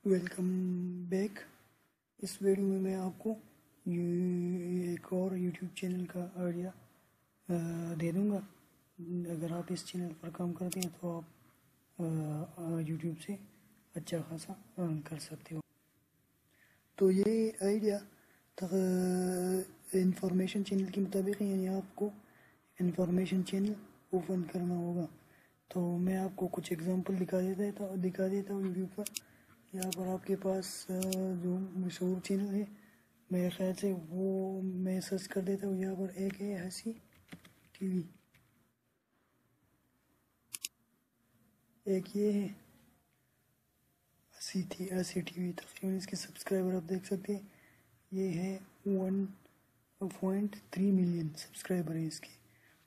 Welcome back. اس video میں میں آپ کو ایک اور یوٹیوب چینل کا آئیڈیا دے دوں گا. اگر آپ اس چینل پر کام کرتے ہیں تو آپ یوٹیوب سے اچھا خاصا ارن کر سکتے ہو. تو یہ آئیڈیا انفارمیشن چینل کے مطابق یعنی آپ کو انفارمیشن چینل اوپن کرنا ہوگا. تو میں آپ کو کچھ ایگزامپل دکھا دیتا ہوں یوٹیوب پر. یہاں پر آپ کے پاس جو مشہور چینل ہے میرے خیال سے وہ میں سرچ کر دیتا ہوں. یہاں پر ایک ہے ہنسی ٹی وی، ایک یہ ہے ہنسی ٹی وی. تقریباً اس کے سبسکرائبر آپ دیکھ سکتے ہیں، یہ ہے 1.3 ملین سبسکرائبر ہے اس کے.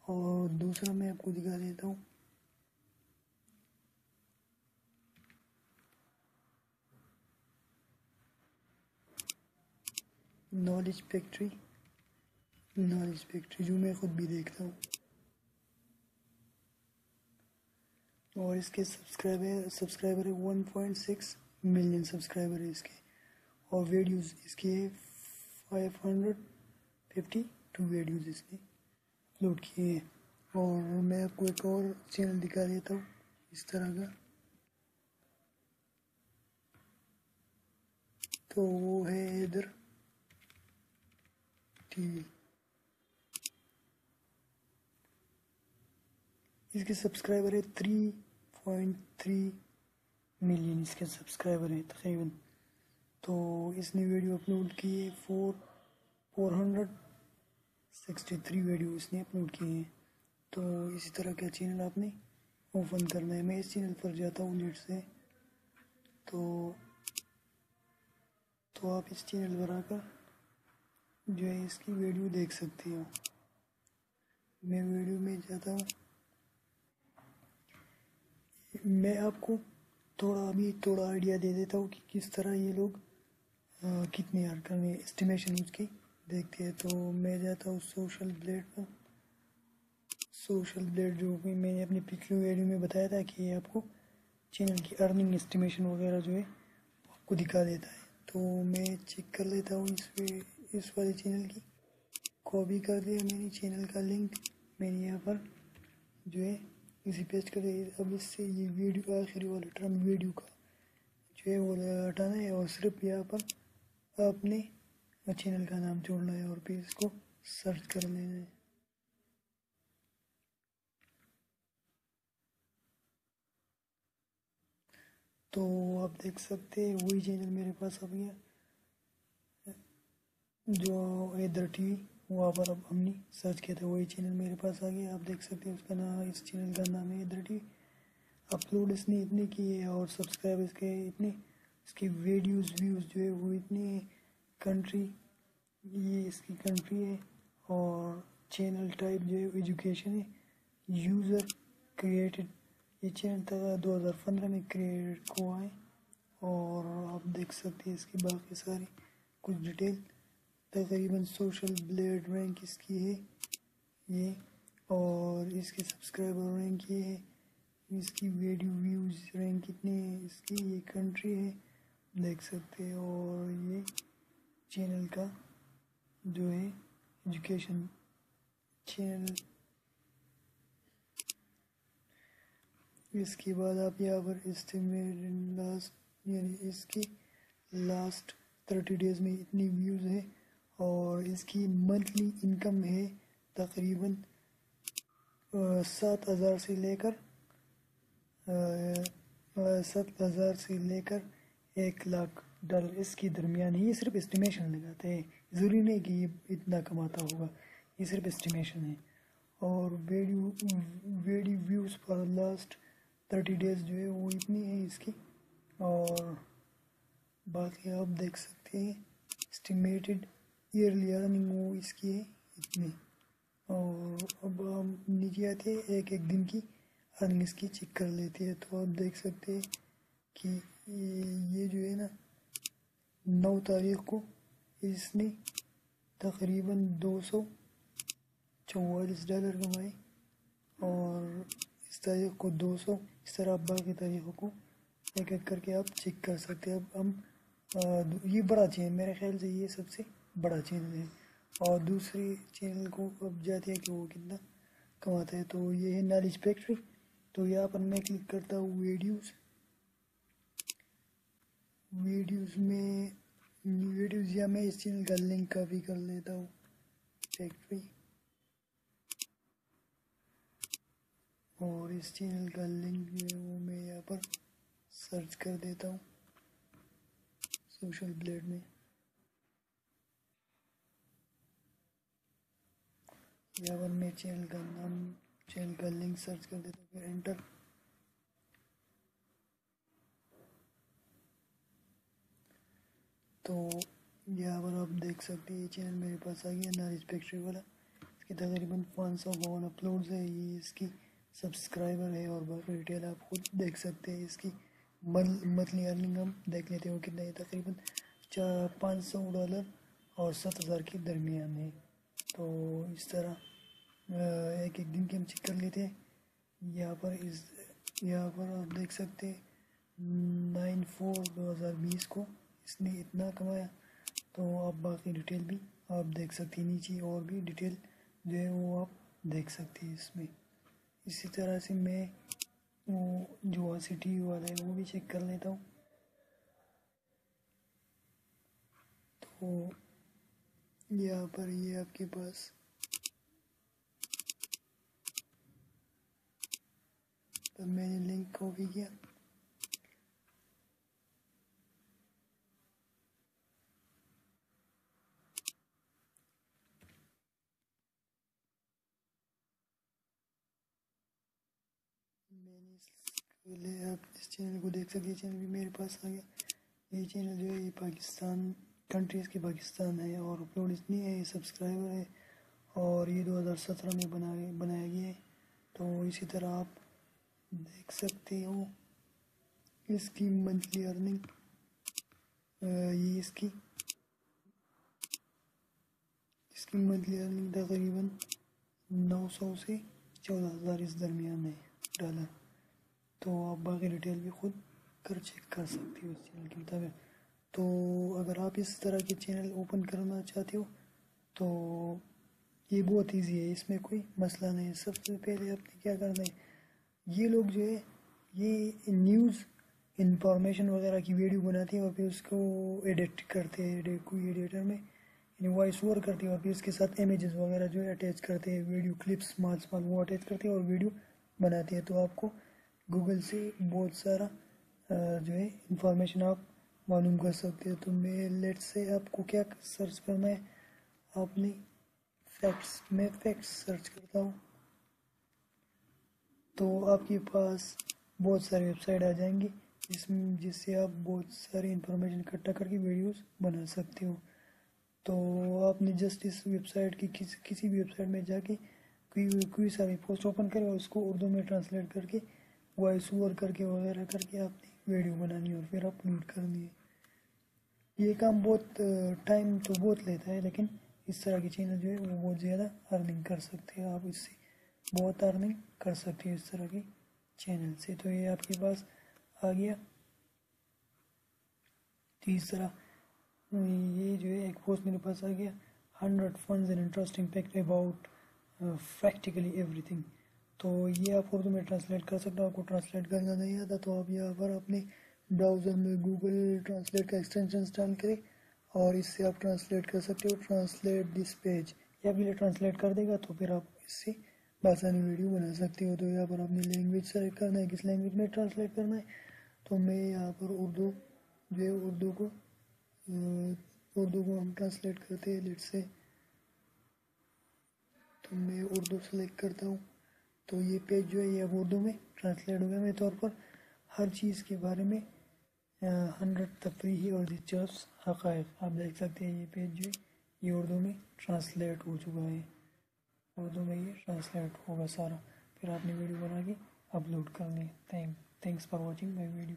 اور دوسرا میں آپ کو دکھا دیتا ہوں، نالج فیکٹری جو میں خود بھی دیکھتا ہوں. اور اس کے سبسکرائبر ہے 1.6 ملین سبسکرائبر ہے اس کے. اور ویڈیوز اس کے 552 ویڈیوز اس نے اپلوڈ کیے ہیں. اور میں آپ کو ایک اور چینل دکھا دیتا ہوں اس طرح کا. تو وہ ہے ادھر ٹی وی. اس کے سبسکرائبر ہے 3.3 ملین اس کے سبسکرائبر ہیں تقریباً. تو اس نے ویڈیو اپلوڈ کی ہے 463 ویڈیو اس نے اپلوڈ کیے ہیں. تو اسی طرح کا چینل آپ نے اوپن کرنا ہے. میں اس چینل پر جاتا ہوں نیٹ سے. تو آپ اس چینل پر آ کر جو ہے اس کی ویڈیو دیکھ سکتے ہو. میں ویڈیو میں جاتا ہوں. میں آپ کو تھوڑا آئیڈیا دے دیتا ہوں کہ کس طرح یہ لوگ کتنے ارکان میں اسٹیمیشن اس کی دیکھتے ہیں. تو میں جاتا ہوں سوشل بلیڈ پر. سوشل بلیڈ جو کہ میں نے اپنی پچھلی ویڈیو میں بتایا تھا کہ یہ آپ کو چینل کی ارننگ اسٹیمیشن وغیرہ جو ہے آپ کو دکھا دیتا ہے. تو میں چیک کر لیتا ہوں اس والے چینل کی. کاپی کر دیا میں نے چینل کا لنک، میں نے یہاں پر جو ہے اسی پیسٹ کر دیا. اب اس سے یہ ویڈیو آخری والا ٹرم ویڈیو کا جو ہے وہ ہٹانا ہے اور صرف یہاں پر آپ نے چینل کا نام چھوڑنا ہے اور پھر اس کو سرچ کر لینا ہے. تو آپ دیکھ سکتے ہیں وہی چینل میرے پاس آ گیا جو ادھر ٹی وی. وہاں پر اب ہم نے سرچ کیا تھا وہی چینل میرے پاس آ گیا. آپ دیکھ سکتے ہیں اس کا نام، اس چینل کا نام ہے ادھر ٹی وی. اپلوڈ اس نے اتنے کیے اور سبسکرائب اس کے اتنے، اس کی ویڈیوز ویوز جو ہے وہ اتنے. کنٹری یہ اس کی کنٹری ہے. اور چینل ٹائپ جو ہے ایجوکیشن ہے. یوزر کریٹڈ، یہ چینل تھا 2015 میں کریٹ ہوا ہے. اور آپ دیکھ سکتے ہیں اس کی باقی ساری کچھ ڈیٹیل. تقریباً سوشل بلیڈ رینک اس کی ہے یہ، اور اس کے سبسکرائبر رینک یہ ہے. اس کی ویڈیو ویوز رینک کتنے ہیں اس کی، یہ کنٹری ہے دیکھ سکتے ہیں. اور یہ چینل کا جو ہے ایجوکیشن چینل. اس کے بعد آپ یہاں پر یعنی اس کی لاسٹ 30 ڈیز میں اتنی ویوز ہے. اور اس کی منتھلی انکم ہے تقریباً 7,000 سے لے کر 1,00,000 اس کی درمیان ہے. یہ صرف اسٹیمیشن لگاتے ہیں، ضروری نہیں کہ یہ اتنا کماتا ہوگا، یہ صرف اسٹیمیشن ہے. اور ویڈیو ویوز پر لاسٹ 30 ڈیز جو ہے وہ اتنی ہے اس کی. اور باقی آپ دیکھ سکتے ہیں اسٹیمیٹڈ ایئرلی ارننگ وہ اس کی ہے اتنی. اور اب ہم نیچے آتے ہیں ایک دن کی ارننگ اس کی چیک کر لیتے ہیں. تو آپ دیکھ سکتے ہیں کہ یہ جو ہے نا 9 تاریخ کو اس نے تقریباً $244 کمائے. اور اس تاریخ کو 200، اس طرح باقی تاریخوں کو ایک ایک کر کے آپ چیک کر سکتے ہیں. اب ہم یہ بڑا چینل میرے خیال سے یہ سب سے بڑا چینل ہے. اور دوسری چینل کو اب جاتے ہیں کہ وہ کتنا کماتا ہے. تو یہ ہے نالج فیکٹری. تو یہاں پر میں کلک کرتا ہوں ویڈیوز یا میں اس چینل کا لنک کاپی کر لیتا ہوں فیکٹری, اور اس چینل کا لنک جو ہے وہ میں یہاں پر سرچ کر دیتا ہوں سوشل بلیڈ میں. یہاں پر میں چینل کا نام چینل کا لنک سرچ کر دیتا ہوں, پھر انٹر. تو یہاں پر آپ دیکھ سکتے ہیں یہ چینل میرے پاس آ گیا نالج فیکٹری والا. اس کی تقریباً 552 اپلوڈز ہے. یہ اس کی سبسکرائبر ہے اور باقی ڈیٹیل آپ خود دیکھ سکتے ہیں. اس کی منتھلی ارننگ ہم دیکھ لیتے ہیں وہ کتنا ہے. تقریباً $500 اور 7,000 کے درمیان ہے. تو اس طرح ایک ایک دن کے ہم چیک کر لیتے ہیں. یہاں پر آپ دیکھ سکتے ہیں 9/4/2020 کو اس نے اتنا کمایا. تو آپ باقی ڈیٹیل بھی آپ دیکھ سکتے ہیں نیچے, اور بھی ڈیٹیل جو ہے وہ آپ دیکھ سکتے ہیں اس میں. اسی طرح سے میں وہ جو سٹی والا ہے وہ بھی چیک کر لیتا ہوں. تو یہاں پر یہ آپ کے پاس میں نے لنک کاپی کیا. میں نے آپ اس چینل کو دیکھ سکتے. یہ چینل بھی میرے پاس آ گیا. یہ چینل جو ہے یہ پاکستان کنٹریز کے پاکستان ہے, اور اپلوڈ اتنی ہے, یہ سبسکرائبر ہے, اور یہ 2017 میں بنایا گیا ہے. تو اسی طرح آپ دیکھ سکتے ہو اس کی منتھلی ارننگ. یہ اس کی منتھلی ارننگ تقریباً 900 سے 14,000 اس درمیان ہے ڈالر. تو آپ باقی ڈیٹیل بھی خود چیک کر سکتے ہو اس چینل کے مطابق. تو اگر آپ اس طرح کے چینل اوپن کرنا چاہتے ہو تو یہ بہت ایزی ہے, اس میں کوئی مسئلہ نہیں ہے. سب سے پہلے آپ نے کیا کرنا ہے, یہ لوگ جو ہے یہ نیوز انفارمیشن وغیرہ کی ویڈیو بناتے ہیں اور پھر اس کو ایڈٹ کرتے ہیں کوئی ایڈیٹر میں, یعنی وائس اوور کرتے ہیں, اور پھر اس کے ساتھ امیجز وغیرہ جو ہے اٹیچ کرتے ہیں, ویڈیو کلپس اسمال وہ اٹیچ کرتے ہیں اور ویڈیو بناتے ہیں. تو آپ کو گوگل سے بہت سارا جو ہے انفارمیشن آپ معلوم کر سکتے ہیں. تو میں لیٹ سے آپ کو کیا سرچ کرنا ہے, آپ نے میں فیکٹس سرچ کرتا ہوں. تو آپ کے پاس بہت سارے ویب سائٹ آ جائیں گے جس سے آپ بہت ساری انفارمیشن اکٹھا کر کے ویڈیوز بنا سکتے ہو. تو آپ نے جسٹ اس ویب سائٹ کی کسی بھی ویب سائٹ میں جا کے کوئی سا بھی پوسٹ اوپن کرے اور اس کو اردو میں ٹرانسلیٹ کر کے وائس اوور کر کے وغیرہ کر کے آپ نے ویڈیو بنانی اور پھر اپلوڈ کرنی ہے. یہ کام بہت ٹائم تو بہت لیتا ہے, لیکن اس طرح کی چینل جو ہے وہ بہت زیادہ ارننگ کر سکتے ہیں. آپ اس سے بہت ارننگ کر سکتے ہیں اس طرح کی چینل سے. تو یہ آپ کے پاس آ گیا. تیسرا یہ جو ہے ایک پوسٹ میرے پاس آ گیا 100 fans and interesting fact about practically every thing. تو یہ آپ اردو میں ٹرانسلیٹ کر سکتے ہو. آپ کو ٹرانسلیٹ کرنا نہیں آتا تو آپ یہاں پر اپنے براؤزر میں گوگل ٹرانسلیٹ کا ایکسٹینشن انسٹال کریں اور اس سے آپ ٹرانسلیٹ کر سکتے ہو. ٹرانسلیٹ دس پیج یا پھر لیٹ کر دے گا تو پھر آپ اس سے بآسانی ویڈیو بنا سکتے ہو. تو یہاں پر اپنی لینگویج سلیکٹ کرنا ہے, کس لینگویج میں ٹرانسلیٹ کرنا ہے. تو میں یہاں پر اردو جو ہے اردو کو ہم ٹرانسلیٹ کرتے ہیں لیٹ سے. تو میں اردو سلیکٹ کرتا ہوں. تو یہ پیج جو ہے یہ اب اردو میں ٹرانسلیٹ ہو گیا. میرے طور پر ہر چیز کے بارے میں 100 تفریحی اور دلچسپ حقائق آپ دیکھ سکتے ہیں. یہ پیج جو ہے یہ اردو میں ٹرانسلیٹ ہو چکا ہے. اردو میں یہ ٹرانسلیٹ ہوگا سارا, پھر آپ نے ویڈیو بنا کے اپلوڈ کرنی ہے. Thanks for watching my video.